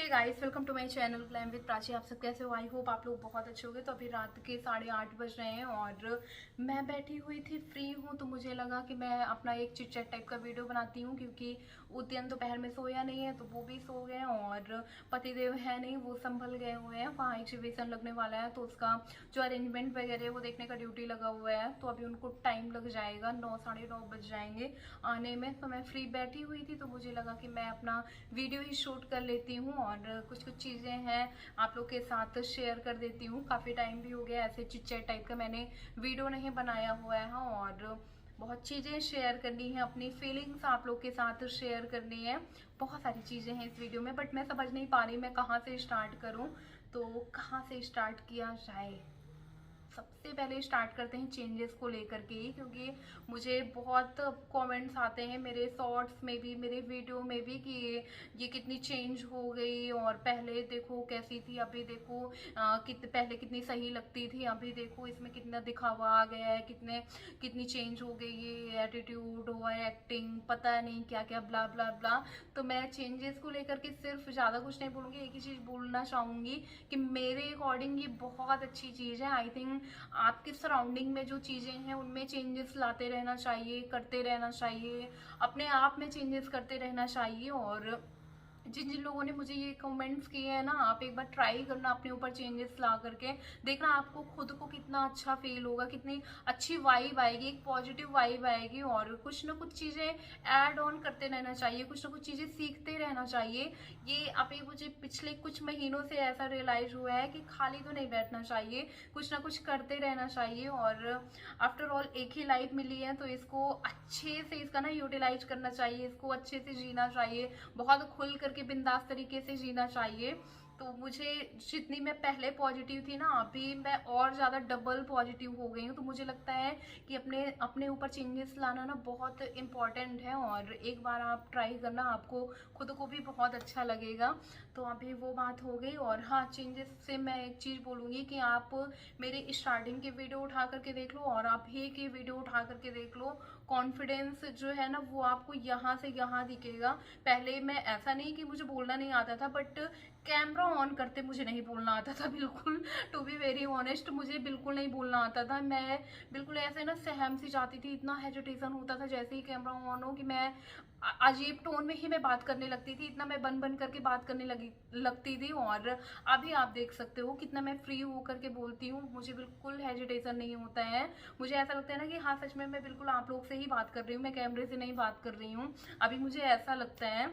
Guys, welcome to my channel glam with Prachi. आप सब कैसे हो? आई होप आप लोग बहुत अच्छे होंगे। तो अभी रात के 8:30 बज रहे हैं और मैं बैठी हुई थी, फ्री हूँ, तो मुझे लगा कि मैं अपना एक चिट चैट टाइप का वीडियो बनाती हूँ, क्योंकि उद्यन दोपहर में सोया नहीं है तो वो भी सो गए और पतिदेव है नहीं, वो संभल गए हुए हैं। वहाँ एग्जीबिशन लगने वाला है तो उसका जो अरेंजमेंट वगैरह है वो देखने का ड्यूटी लगा हुआ है, तो अभी उनको टाइम लग जाएगा, 9 साढ़े 9 बज जाएंगे आने में। तो मैं फ्री बैठी हुई थी तो मुझे लगा कि मैं अपना वीडियो ही शूट कर लेती हूँ और कुछ कुछ चीज़ें हैं आप लोग के साथ शेयर कर देती हूँ। काफ़ी टाइम भी हो गया ऐसे चिट चैट टाइप का मैंने वीडियो नहीं बनाया हुआ है और बहुत चीज़ें शेयर करनी है, अपनी फीलिंग्स आप लोग के साथ शेयर करनी है। बहुत सारी चीज़ें हैं इस वीडियो में, बट मैं समझ नहीं पा रही मैं कहाँ से स्टार्ट करूँ, तो कहाँ से स्टार्ट किया जाए। सबसे पहले स्टार्ट करते हैं चेंजेस को लेकर के ही, क्योंकि मुझे बहुत कमेंट्स आते हैं मेरे शॉर्ट्स में भी, मेरे वीडियो में भी, कि ये कितनी चेंज हो गई और पहले देखो कैसी थी, अभी देखो पहले कितनी सही लगती थी, अभी देखो इसमें कितना दिखावा आ गया है, कितनी चेंज हो गई, ये एटीट्यूड, ओवर एक्टिंग, पता नहीं क्या क्या, ब्ला ब्ला ब्ला। तो मैं चेंजेस को लेकर के सिर्फ ज़्यादा कुछ नहीं बोलूँगी, एक ही चीज़ बोलना चाहूँगी कि मेरे अकॉर्डिंग ये बहुत अच्छी चीज़ है। आई थिंक आपके सराउंडिंग में जो चीज़ें हैं उनमें चेंजेस लाते रहना चाहिए, करते रहना चाहिए, अपने आप में चेंजेस करते रहना चाहिए। और जिन जिन लोगों ने मुझे ये कमेंट्स किए हैं ना, आप एक बार ट्राई करना अपने ऊपर चेंजेस ला करके, देखना आपको खुद को कितना अच्छा फील होगा, कितनी अच्छी वाइब आएगी, एक पॉजिटिव वाइब आएगी। और कुछ ना कुछ चीज़ें ऐड ऑन करते रहना चाहिए, कुछ ना कुछ चीज़ें सीखते रहना चाहिए। ये अभी मुझे पिछले कुछ महीनों से ऐसा रियलाइज हुआ है कि खाली तो नहीं बैठना चाहिए, कुछ ना कुछ करते रहना चाहिए। और आफ्टर ऑल एक ही लाइफ मिली है तो इसको अच्छे से इसका ना यूटिलाइज करना चाहिए, इसको अच्छे से जीना चाहिए, बहुत खुल करके बिंदास तरीके से जीना चाहिए। तो मुझे जितनी मैं पहले पॉजिटिव थी ना, अभी मैं और ज़्यादा डबल पॉजिटिव हो गई हूँ। तो मुझे लगता है कि अपने अपने ऊपर चेंजेस लाना ना बहुत इम्पॉर्टेंट है और एक बार आप ट्राई करना, आपको खुद को भी बहुत अच्छा लगेगा। तो अभी वो बात हो गई। और हाँ, चेंजेस से मैं एक चीज़ बोलूँगी कि आप मेरे स्टार्टिंग की वीडियो उठा करके देख लो और आप ही की वीडियो उठा करके देख लो, कॉन्फिडेंस जो है ना वो आपको यहाँ से यहाँ दिखेगा। पहले मैं ऐसा नहीं कि मुझे बोलना नहीं आता था, बट कैमरा ऑन करते मुझे नहीं बोलना आता था बिल्कुल। टू बी वेरी ऑनेस्ट, मुझे बिल्कुल नहीं बोलना आता था। मैं बिल्कुल ऐसे ना सहम सी जाती थी, इतना हेजिटेशन होता था जैसे ही कैमरा ऑन हो कि मैं अजीब टोन में ही मैं बात करने लगती थी, इतना मैं बन बन करके बात करने लगती थी। और अभी आप देख सकते हो कितना मैं फ्री होकर के बोलती हूँ, मुझे बिल्कुल हेजिटेशन नहीं होता है। मुझे ऐसा लगता है ना कि हाँ, सच में मैं बिल्कुल आप लोग से ही बात कर रही हूँ, मैं कैमरे से नहीं बात कर रही हूँ। अभी मुझे ऐसा लगता है।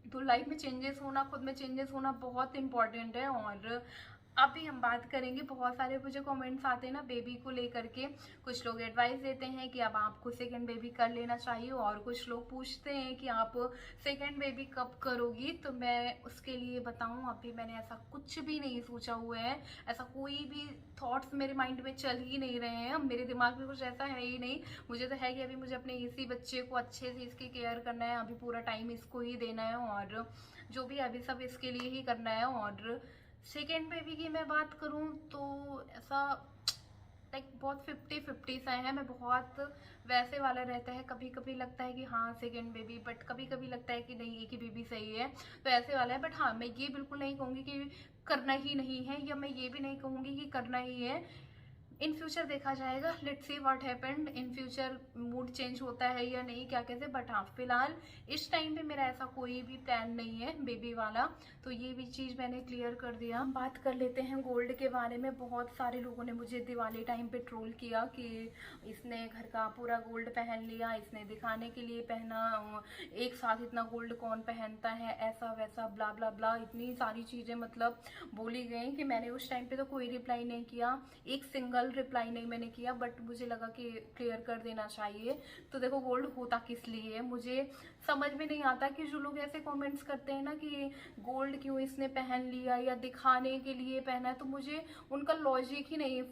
तो लाइफ में चेंजेस होना, खुद में चेंजेस होना बहुत इंपॉर्टेंट है। और अभी हम बात करेंगे, बहुत सारे मुझे कमेंट्स आते हैं ना बेबी को लेकर के। कुछ लोग एडवाइस देते हैं कि अब आपको सेकंड बेबी कर लेना चाहिए और कुछ लोग पूछते हैं कि आप सेकंड बेबी कब करोगी। तो मैं उसके लिए बताऊं, अभी मैंने ऐसा कुछ भी नहीं सोचा हुआ है, ऐसा कोई भी थॉट्स मेरे माइंड में चल ही नहीं रहे हैं, मेरे दिमाग में कुछ ऐसा है ही नहीं। मुझे तो है कि अभी मुझे अपने इसी बच्चे को अच्छे से इसकी केयर करना है, अभी पूरा टाइम इसको ही देना है और जो भी अभी सब इसके लिए ही करना है। और सेकेंड बेबी की मैं बात करूं तो ऐसा लाइक बहुत 50-50 सा है। मैं बहुत वैसे वाला रहता है, कभी कभी लगता है कि हाँ सेकेंड बेबी, बट कभी कभी लगता है कि नहीं एक ही बेबी सही है, तो ऐसे वाला है। बट हाँ, मैं ये बिल्कुल नहीं कहूँगी कि करना ही नहीं है, या मैं ये भी नहीं कहूँगी कि करना ही है। इन फ्यूचर देखा जाएगा, let's see what happened in future, mood change होता है या नहीं, क्या कैसे। बट हाँ, फिलहाल इस टाइम पे मेरा ऐसा कोई भी प्लान नहीं है बेबी वाला, तो ये भी चीज़ मैंने क्लियर कर दिया। बात कर लेते हैं गोल्ड के बारे में। बहुत सारे लोगों ने मुझे दिवाली टाइम पे ट्रोल किया कि इसने घर का पूरा गोल्ड पहन लिया, इसने दिखाने के लिए पहना, एक साथ इतना गोल्ड कौन पहनता है, ऐसा वैसा, ब्ला ब्ला ब्ला, इतनी सारी चीज़ें मतलब बोली गई कि मैंने उस टाइम पे तो कोई रिप्लाई नहीं किया, एक सिंगल रिप्लाई नहीं मैंने किया। बट मुझे लगा कि क्लियर कर देना चाहिए। तो देखो, गोल्ड होता किस लिए है, मुझे समझ में नहीं आता कि जो लोग ऐसे कमेंट्स करते हैं ना कि गोल्ड क्यों इसने पहन लिया या दिखाने के लिए पहना है, तो मुझे उनका लॉजिक ही नहीं,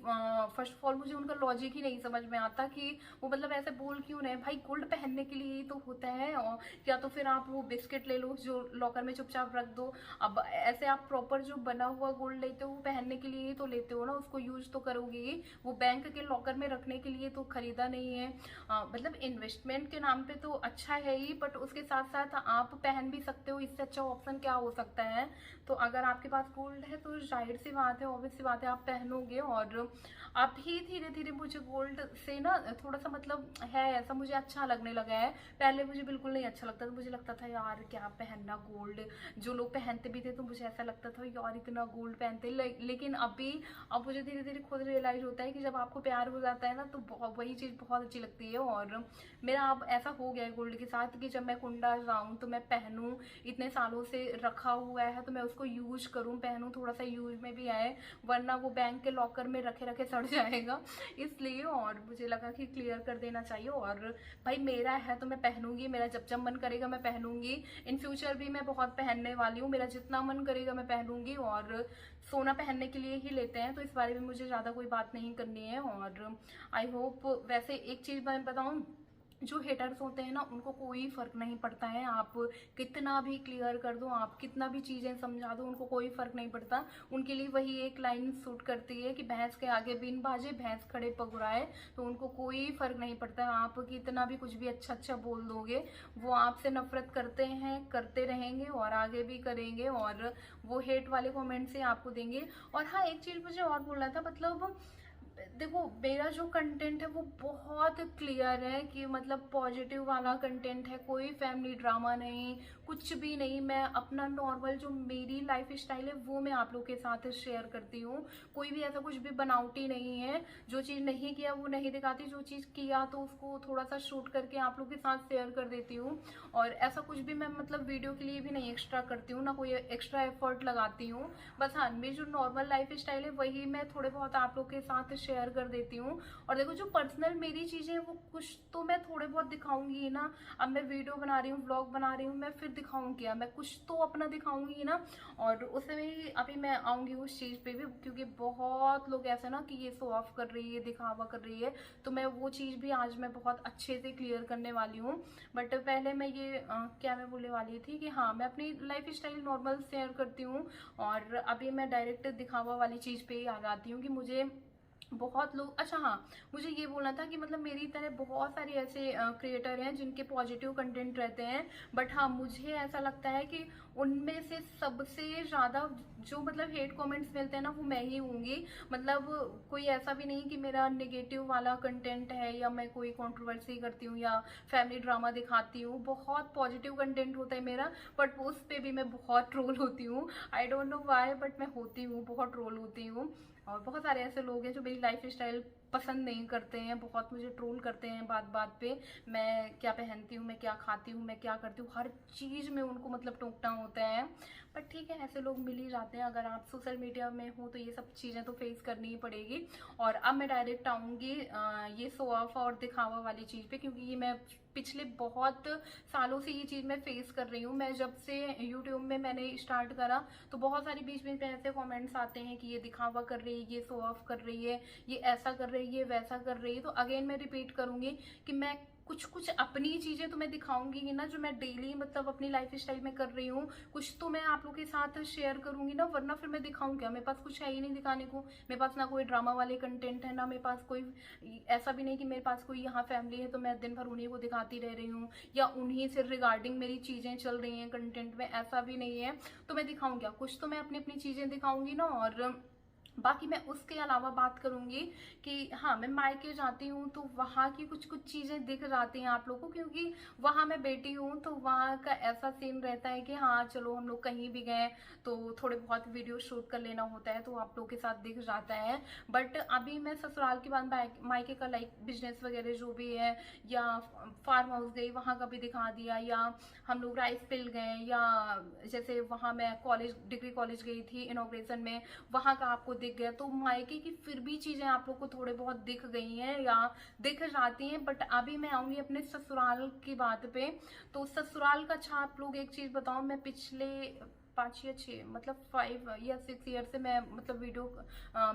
फर्स्ट ऑफ ऑल मुझे उनका लॉजिक ही नहीं समझ में आता कि वो मतलब ऐसे बोल क्यों रहे हैं। भाई, गोल्ड पहनने के लिए ही तो होता है, और या तो फिर आप वो बिस्किट ले लो जो लॉकर में चुपचाप रख दो। अब ऐसे आप प्रॉपर जो बना हुआ गोल्ड लेते हो वो पहनने के लिए ही तो लेते हो ना, उसको यूज तो करोगे ही। वो बैंक के लॉकर में रखने के लिए तो खरीदा नहीं है। मतलब इन्वेस्टमेंट के नाम पे तो अच्छा है ही, बट उसके साथ साथ आप पहन भी सकते हो। इससे अच्छा ऑप्शन क्या हो सकता है। तो अगर आपके पास गोल्ड है तो जाहिर सी बात है, ऑब्वियस सी बात है, आप पहनोगे। और अभी धीरे धीरे मुझे गोल्ड से ना थोड़ा सा मतलब है ऐसा, मुझे अच्छा लगने लगा है। पहले मुझे बिल्कुल नहीं अच्छा लगता था, मुझे लगता था यार क्या पहनना गोल्ड। जो लोग पहनते भी थे तो मुझे ऐसा लगता था यार इतना गोल्ड पहनते, लेकिन अभी अब मुझे धीरे धीरे खुद रियलाइज होता है कि जब आपको प्यार हो जाता है ना तो वही चीज़ बहुत अच्छी लगती है। और मेरा अब ऐसा हो गया है गोल्ड के साथ कि जब मैं कुंडा जाऊँ तो मैं पहनूं, इतने सालों से रखा हुआ है तो मैं उसको यूज करूँ, पहनूं, थोड़ा सा यूज में भी आए, वरना वो बैंक के लॉकर में रखे रखे सड़ जाएगा। इसलिए और मुझे लगा कि क्लियर कर देना चाहिए। और भाई मेरा है तो मैं पहनूंगी, मेरा जब जब मन करेगा मैं पहनूंगी। इन फ्यूचर भी मैं बहुत पहनने वाली हूँ, मेरा जितना मन करेगा मैं पहनूंगी। और सोना पहनने के लिए ही लेते हैं तो इस बारे में मुझे ज़्यादा कोई बात नहीं करनी है। और आई होप, वैसे एक चीज़ मैं बताऊँ, जो हेटर्स होते हैं ना उनको कोई फर्क नहीं पड़ता है, आप कितना भी क्लियर कर दो, आप कितना भी चीजें समझा दो, उनको कोई फर्क नहीं पड़ता। उनके लिए वही एक लाइन सूट करती है कि भैंस के आगे बीन बाजे भैंस खड़े पगुराए। तो उनको कोई फर्क नहीं पड़ता, आप कितना भी कुछ भी अच्छा अच्छा बोल दोगे, वो आपसे नफरत करते हैं, करते रहेंगे और आगे भी करेंगे। और वो हेट वाले कॉमेंट से आपको देंगे। और हाँ, एक चीज मुझे और बोलना था, मतलब देखो मेरा जो कंटेंट है वो बहुत क्लियर है कि मतलब पॉजिटिव वाला कंटेंट है, कोई फैमिली ड्रामा नहीं, कुछ भी नहीं। मैं अपना नॉर्मल जो मेरी लाइफ स्टाइल है वो मैं आप लोग के साथ शेयर करती हूँ। कोई भी ऐसा कुछ भी बनावटी नहीं है, जो चीज़ नहीं किया वो नहीं दिखाती, जो चीज़ किया तो उसको थोड़ा सा शूट करके आप लोग के साथ शेयर कर देती हूँ। और ऐसा कुछ भी मैं मतलब वीडियो के लिए भी नहीं एक्स्ट्रा करती हूँ, ना कोई एक्स्ट्रा एफर्ट लगाती हूँ। बस हाँ, मेरी जो नॉर्मल लाइफ स्टाइल है वही मैं थोड़े बहुत आप लोग के साथ शेयर कर देती हूँ। और देखो जो पर्सनल मेरी चीजें हैं वो कुछ तो मैं थोड़े बहुत दिखाऊंगी ना। अब मैं वीडियो बना रही हूँ, व्लॉग बना रही हूँ, मैं फिर दिखाऊंगी क्या, मैं कुछ तो अपना दिखाऊंगी ना। और उसमें भी अभी मैं आऊंगी उस चीज पे भी, क्योंकि बहुत लोग ऐसे ना कि ये शो ऑफ कर रही है, दिखावा कर रही है, तो मैं वो चीज भी आज मैं बहुत अच्छे से क्लियर करने वाली हूँ। बट पहले मैं ये क्या मैं बोलने वाली थी कि हाँ, मैं अपनी लाइफ स्टाइल नॉर्मल शेयर करती हूँ। और अभी मैं डायरेक्ट दिखावा वाली चीज पे ही आ जाती हूँ कि मुझे बहुत लोग, अच्छा हाँ, मुझे ये बोलना था कि मतलब मेरी तरह बहुत सारे ऐसे क्रिएटर हैं जिनके पॉजिटिव कंटेंट रहते हैं। बट हाँ, मुझे ऐसा लगता है कि उनमें से सबसे ज़्यादा जो मतलब हेट कमेंट्स मिलते हैं ना वो मैं ही होंगी। मतलब कोई ऐसा भी नहीं कि मेरा नेगेटिव वाला कंटेंट है या मैं कोई कंट्रोवर्सी करती हूँ या फैमिली ड्रामा दिखाती हूँ। बहुत पॉजिटिव कंटेंट होता है मेरा, बट उस पे भी मैं बहुत ट्रोल होती हूँ। I don't know why, but मैं होती हूँ, बहुत ट्रोल होती हूँ। और बहुत सारे ऐसे लोग हैं जो मेरी लाइफ स्टाइल पसंद नहीं करते हैं, बहुत मुझे ट्रोल करते हैं बात बात पे। मैं क्या पहनती हूँ, मैं क्या खाती हूँ, मैं क्या करती हूँ, हर चीज़ में उनको मतलब टोकना होता है। बट ठीक है, ऐसे लोग मिल ही जाते हैं। अगर आप सोशल मीडिया में हो तो ये सब चीज़ें तो फेस करनी ही पड़ेगी। और अब मैं डायरेक्ट आऊँगी ये शो ऑफ और दिखावा वाली चीज़ पे, क्योंकि ये मैं पिछले बहुत सालों से ये चीज़ मैं फेस कर रही हूँ। मैं जब से यूट्यूब में मैंने स्टार्ट करा तो बहुत सारी बीच बीच में ऐसे कमेंट्स आते हैं कि ये दिखावा कर रही है, ये शो ऑफ कर रही है, ये ऐसा कर रही है, ये वैसा कर रही है। तो अगेन मैं रिपीट करूंगी कि मैं कुछ कुछ अपनी चीजें तो मैं दिखाऊंगी ही ना, जो मैं डेली मतलब अपनी लाइफ स्टाइल में कर रही हूँ, कुछ तो मैं आप लोगों के साथ शेयर करूंगी ना, वरना फिर मैं दिखाऊं क्या। मेरे पास कुछ है ही नहीं दिखाने को। मेरे पास ना कोई ड्रामा वाले कंटेंट है, ना मेरे पास कोई, ऐसा भी नहीं कि मेरे पास कोई यहाँ फैमिली है तो मैं दिन भर उन्हीं को दिखाती रह रही हूँ या उन्हीं से रिगार्डिंग मेरी चीजें चल रही हैं कंटेंट में, ऐसा भी नहीं है। तो मैं दिखाऊं क्या, कुछ तो मैं अपनी अपनी चीजें दिखाऊंगी ना। और बाकी मैं उसके अलावा बात करूंगी कि हाँ, मैं मायके जाती हूँ तो वहाँ की कुछ कुछ चीज़ें दिख जाती हैं आप लोगों को, क्योंकि वहाँ मैं बेटी हूँ तो वहाँ का ऐसा सीन रहता है कि हाँ चलो हम लोग कहीं भी गए तो थोड़े बहुत वीडियो शूट कर लेना होता है, तो आप लोग के साथ दिख जाता है। बट अभी मैं ससुराल के बाद मायके का लाइक बिजनेस वगैरह जो भी है, या फार्म हाउस गई वहाँ का भी दिखा दिया, या हम लोग राइस मिल गए, या जैसे वहाँ मैं कॉलेज, डिग्री कॉलेज गई थी इनॉग्रेशन में, वहाँ का आपको दिख गया। तो मायके की फिर भी चीजें आप लोग को थोड़े बहुत दिख गई हैं या दिख जाती हैं। बट अभी मैं आऊंगी अपने ससुराल की बात पे। तो ससुराल का अच्छा आप लोग एक चीज बताओ, मैं पिछले 5 या 6 मतलब 5 या 6 ईयर से मैं मतलब वीडियो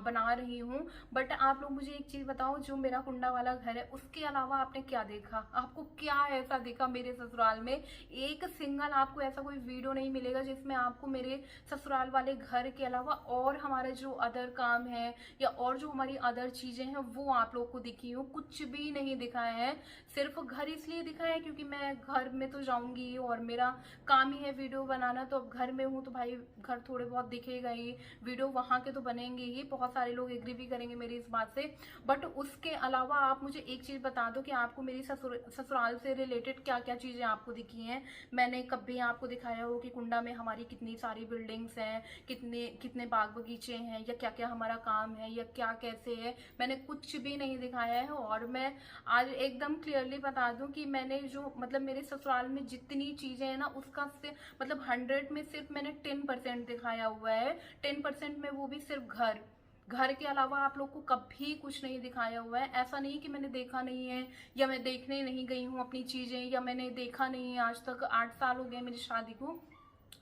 बना रही हूँ। बट आप लोग मुझे एक चीज़ बताओ, जो मेरा कुंडा वाला घर है उसके अलावा आपने क्या देखा? आपको क्या ऐसा दिखा मेरे ससुराल में? एक सिंगल आपको ऐसा कोई वीडियो नहीं मिलेगा जिसमें आपको मेरे ससुराल वाले घर के अलावा और हमारे जो अदर काम है या और जो हमारी अदर चीजें हैं वो आप लोग को दिखी हो। कुछ भी नहीं दिखाया है। सिर्फ घर इसलिए दिखाया है क्योंकि मैं घर में तो जाऊंगी और मेरा काम ही है वीडियो बनाना, तो अब घर में हूँ तो भाई घर थोड़े बहुत दिखेगा ही, वीडियो वहां के तो बनेंगे ही। बहुत सारे लोग एग्री भी करेंगे मेरी इस बात से। बट उसके अलावा आप मुझे एक चीज बता दो कि आपको मेरी ससुराल से रिलेटेड क्या क्या चीजें आपको दिखी हैं। मैंने कभी आपको दिखाया हो कि कुंडा में हमारी कितनी सारी बिल्डिंग्स हैं, कितने कितने बाग बगीचे हैं, या क्या क्या हमारा काम है, या क्या कैसे है? मैंने कुछ भी नहीं दिखाया है। और मैं आज एकदम क्लियरली बता दूं कि मैंने जो मतलब मेरे ससुराल में जितनी चीजें हैं ना उसका से मतलब 100 में सिर्फ मैंने 10% दिखाया हुआ है। 10% में वो भी सिर्फ घर। घर के अलावा आप लोग को कभी कुछ नहीं दिखाया हुआ है। ऐसा नहीं कि मैंने देखा नहीं है या मैं देखने नहीं गई हूँ अपनी चीजें, या मैंने देखा नहीं है। आज तक 8 साल हो गए मेरी शादी को,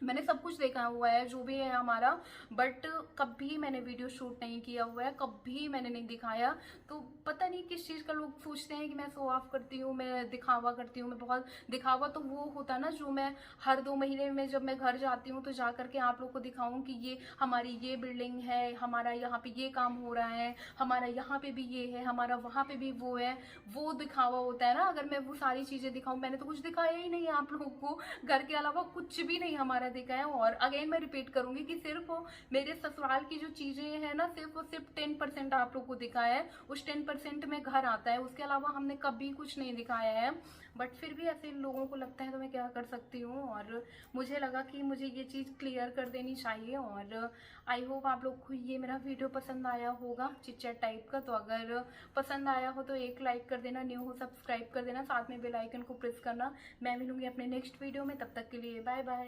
मैंने सब कुछ देखा हुआ है जो भी है हमारा। बट कभी मैंने वीडियो शूट नहीं किया हुआ है, कभी मैंने नहीं दिखाया। तो पता नहीं किस चीज़ का लोग सोचते हैं कि मैं शो ऑफ करती हूँ, मैं दिखावा करती हूँ। मैं बहुत दिखावा तो वो होता है ना जो मैं हर 2 महीने में जब मैं घर जाती हूँ तो जा करके आप लोग को दिखाऊं कि ये हमारी ये बिल्डिंग है, हमारा यहाँ पे ये काम हो रहा है, हमारा यहाँ पे भी ये है, हमारा वहाँ पे भी वो है। वो दिखावा होता है ना। अगर मैं वो सारी चीज़ें दिखाऊं, मैंने तो कुछ दिखाया ही नहीं आप लोगों को। घर के अलावा कुछ भी नहीं हमारा देखा है। और अगेन मैं रिपीट करूंगी कि सिर्फ मेरे ससुराल की जो चीजें हैं ना सिर्फ 10% आप लोग को दिखाया है। उस 10% में घर आता है, उसके अलावा हमने कभी कुछ नहीं दिखाया है। बट फिर भी ऐसे लोगों को लगता है तो मैं क्या कर सकती हूँ। और मुझे लगा कि मुझे ये चीज़ क्लियर कर देनी चाहिए। और आई होप आप लोग को ये मेरा वीडियो पसंद आया होगा चिट चैट टाइप का। तो अगर पसंद आया हो तो एक लाइक कर देना, न्यू हो सब्सक्राइब कर देना, साथ में बेल आइकन को प्रेस करना। मैं मिलूंगी अपने नेक्स्ट वीडियो में, तब तक के लिए बाय बाय।